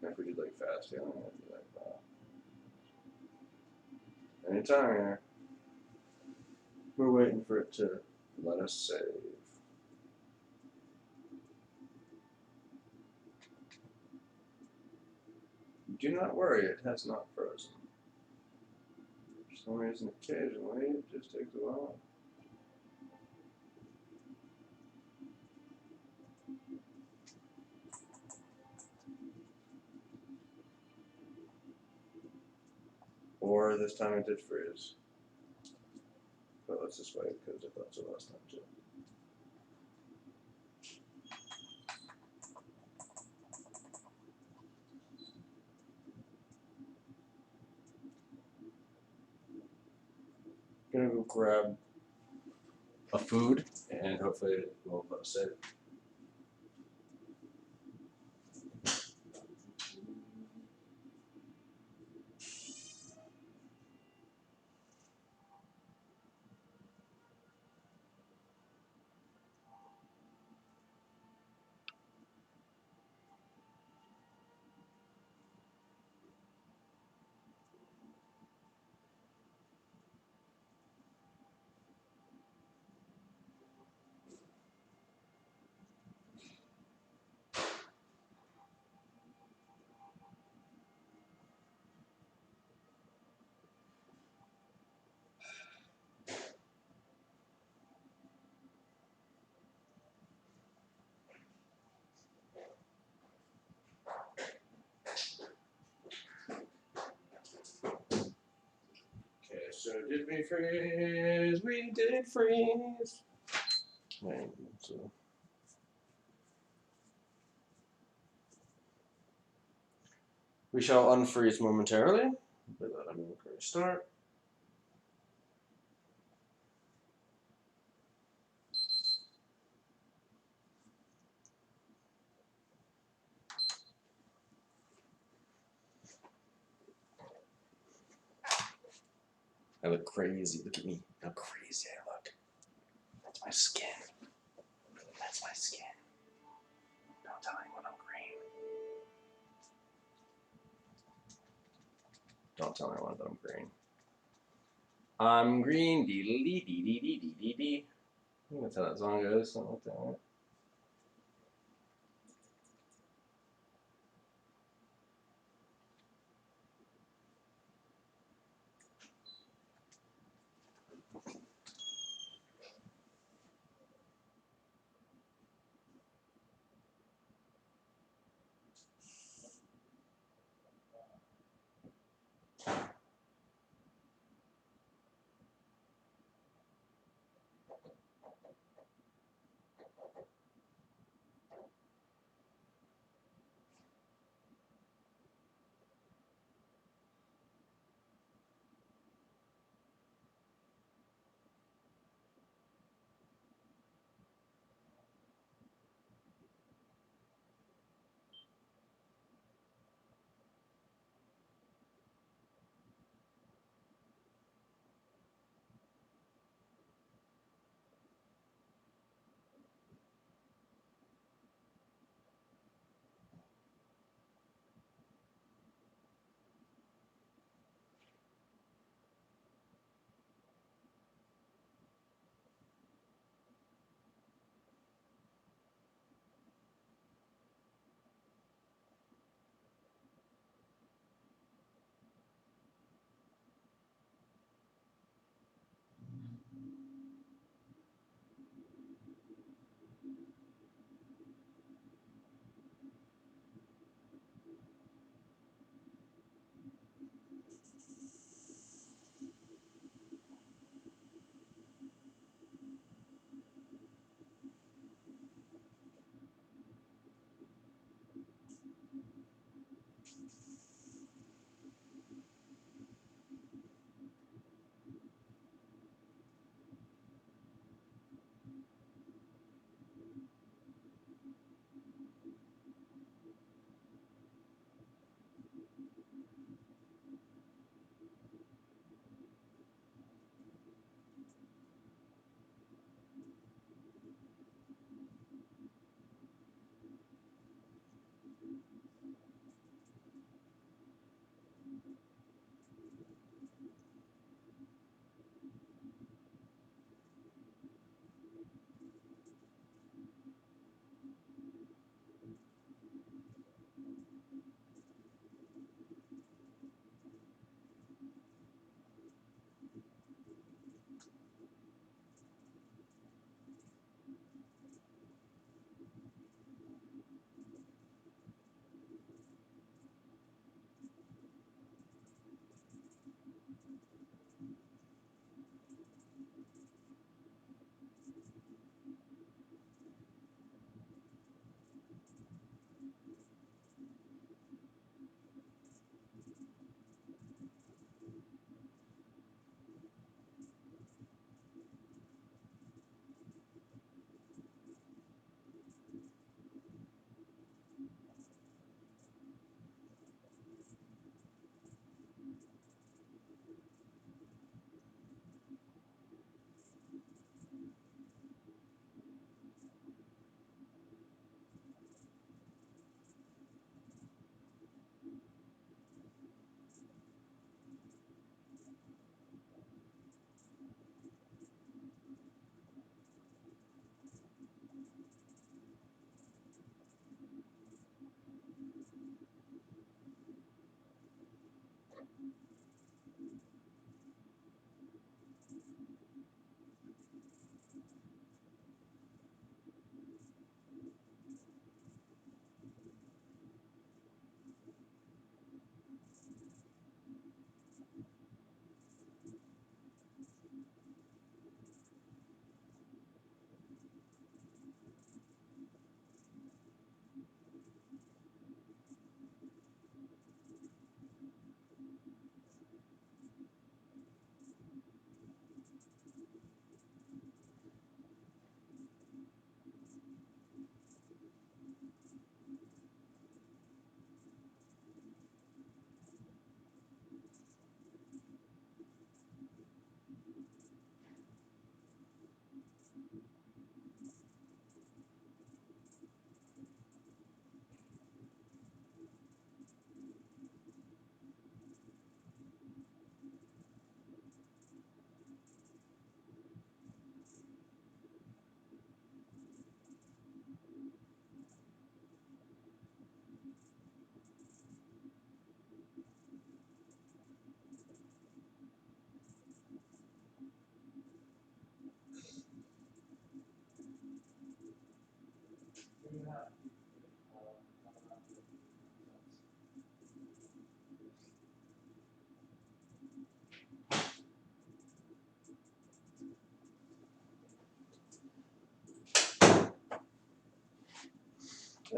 If we did like fast healing, I'd be like, wow. Anytime here. We're waiting for it to let us save. Do not worry, it has not frozen. For some reason, occasionally, it just takes a while. Or this time it did freeze. But let's just wait, because I thought so last time too. Gonna go grab a food, and hopefully it will let us save. Okay, so did we freeze? We did freeze. Right, so. We shall unfreeze momentarily. But let me restart. I look crazy. Look at me. How crazy I look. That's my skin. That's my skin. Don't tell anyone I'm green. Don't tell anyone that I'm green. I'm green. Dee dee dee dee dee dee dee dee. I think that's how that song goes, something like that. Right?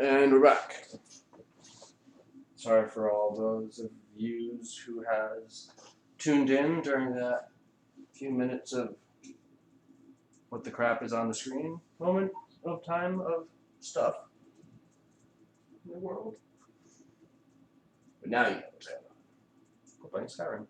And we're back. Sorry for all those of you who has tuned in during that few minutes of what the crap is on the screen moment of time of stuff in the world. But now you know what's going on. Go playing Skyrim.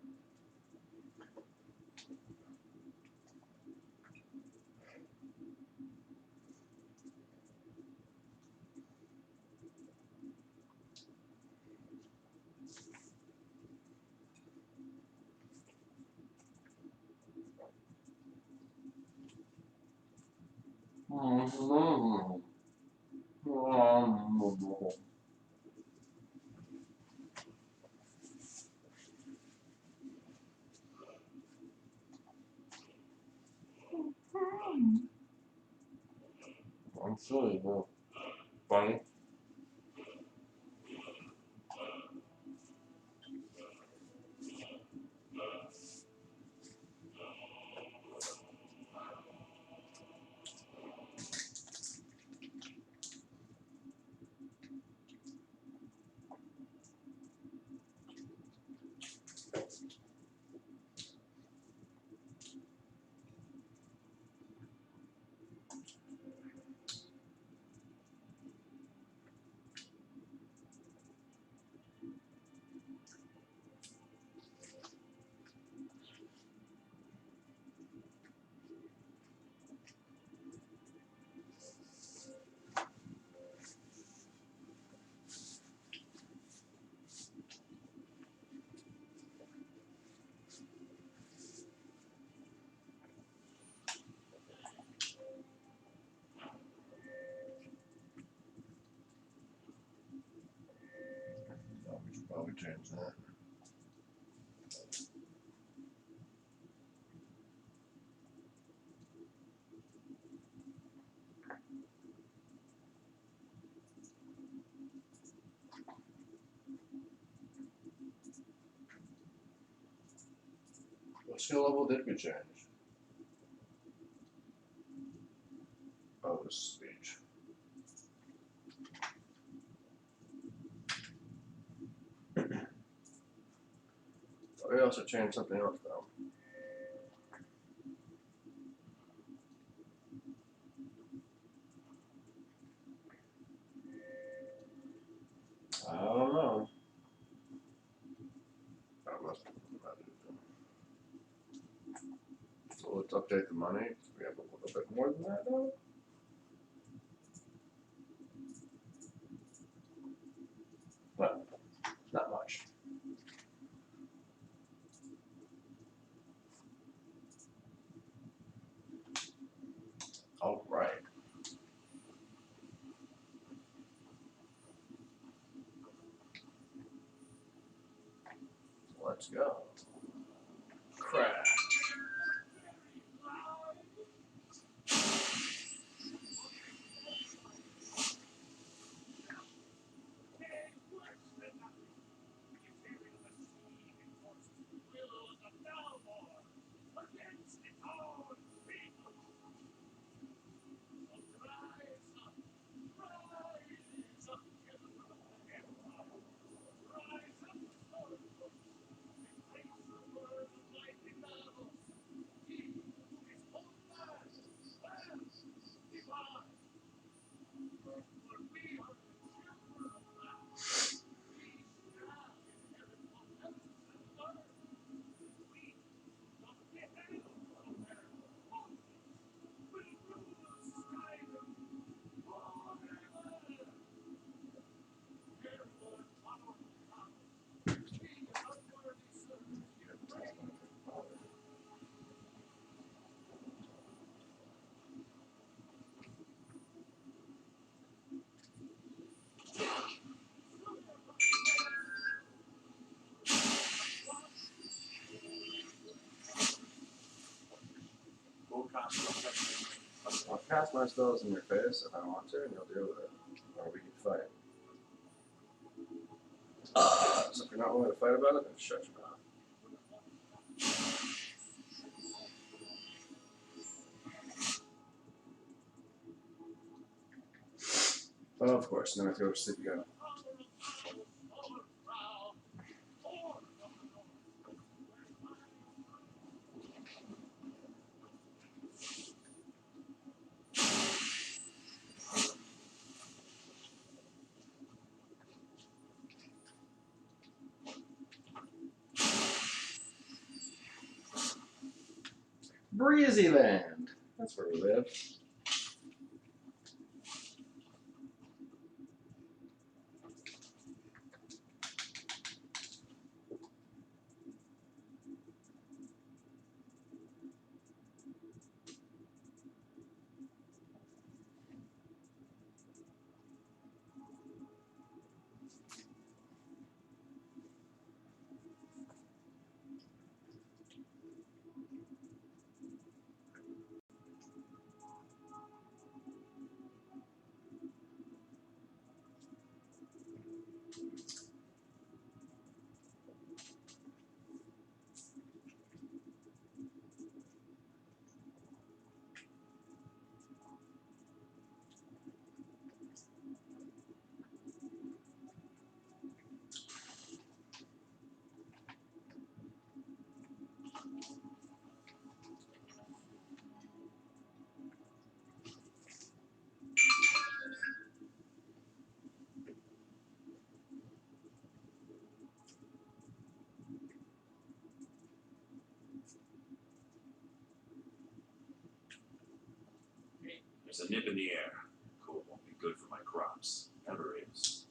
I'm silly, but funny. We should probably change that. What skill level did we change? Oh, this speech. We also changed something else though. I don't know. That must be about it. So let's update the money. We have a little bit more than that now. But not much. All right. Let's go. Crash. I'll cast my spells in your face if I want to, and you'll deal with it. or we could fight. So if you're not willing to fight about it, then shut your mouth. Oh, of course, now I have to go to sleep again. Breezy Land. That's where we live. There's a nip in the air. Cool won't be good for my crops. Never is.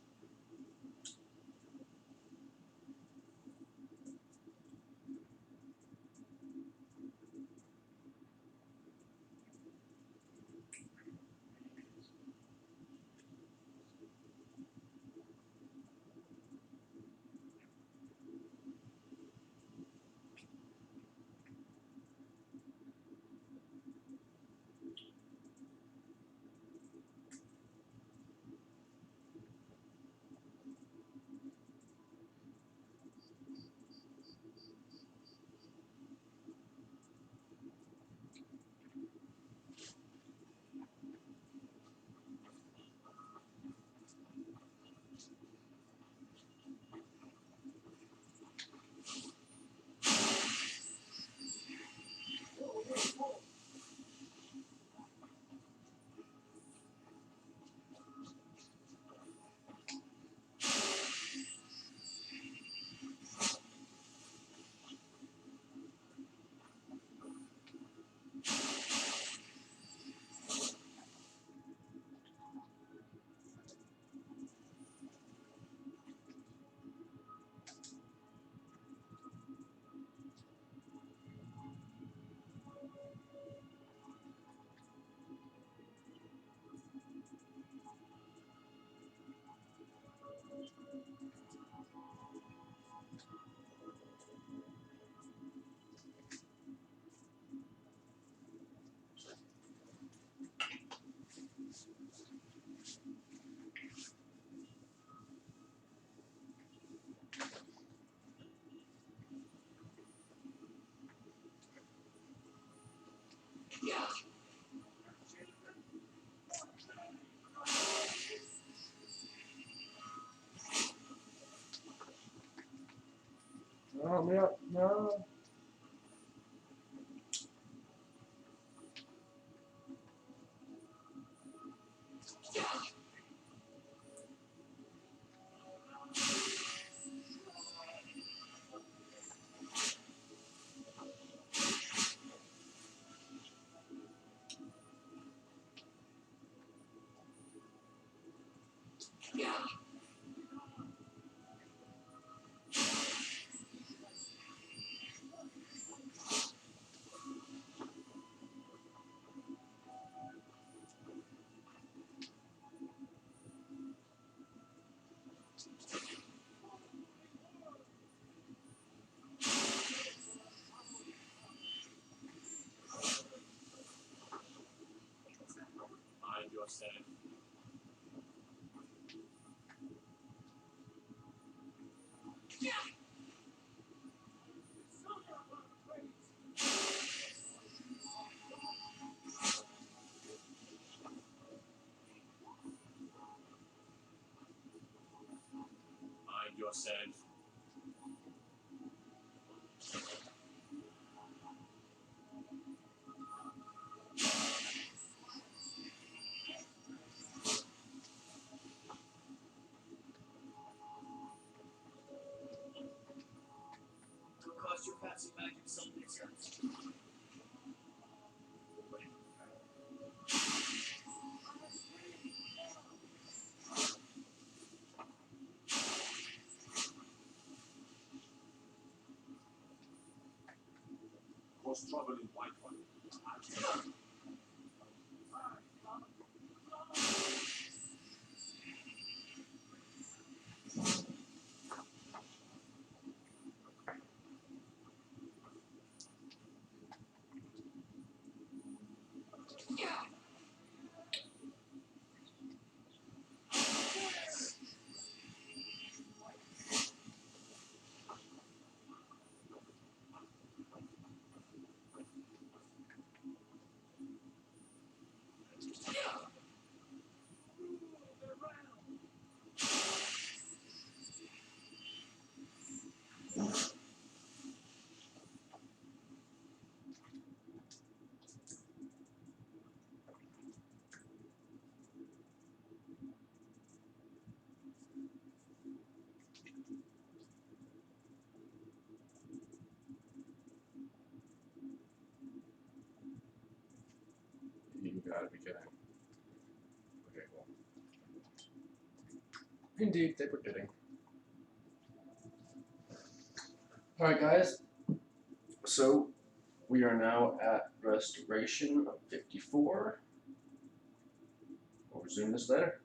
No. Mind yourself. yourself. Go cast your fancy magic someplace else. Cause trouble in Whitewater. You gotta be kidding. Okay, cool. Indeed, they were kidding. Alright, guys. So, we are now at restoration of 54. We'll resume this later.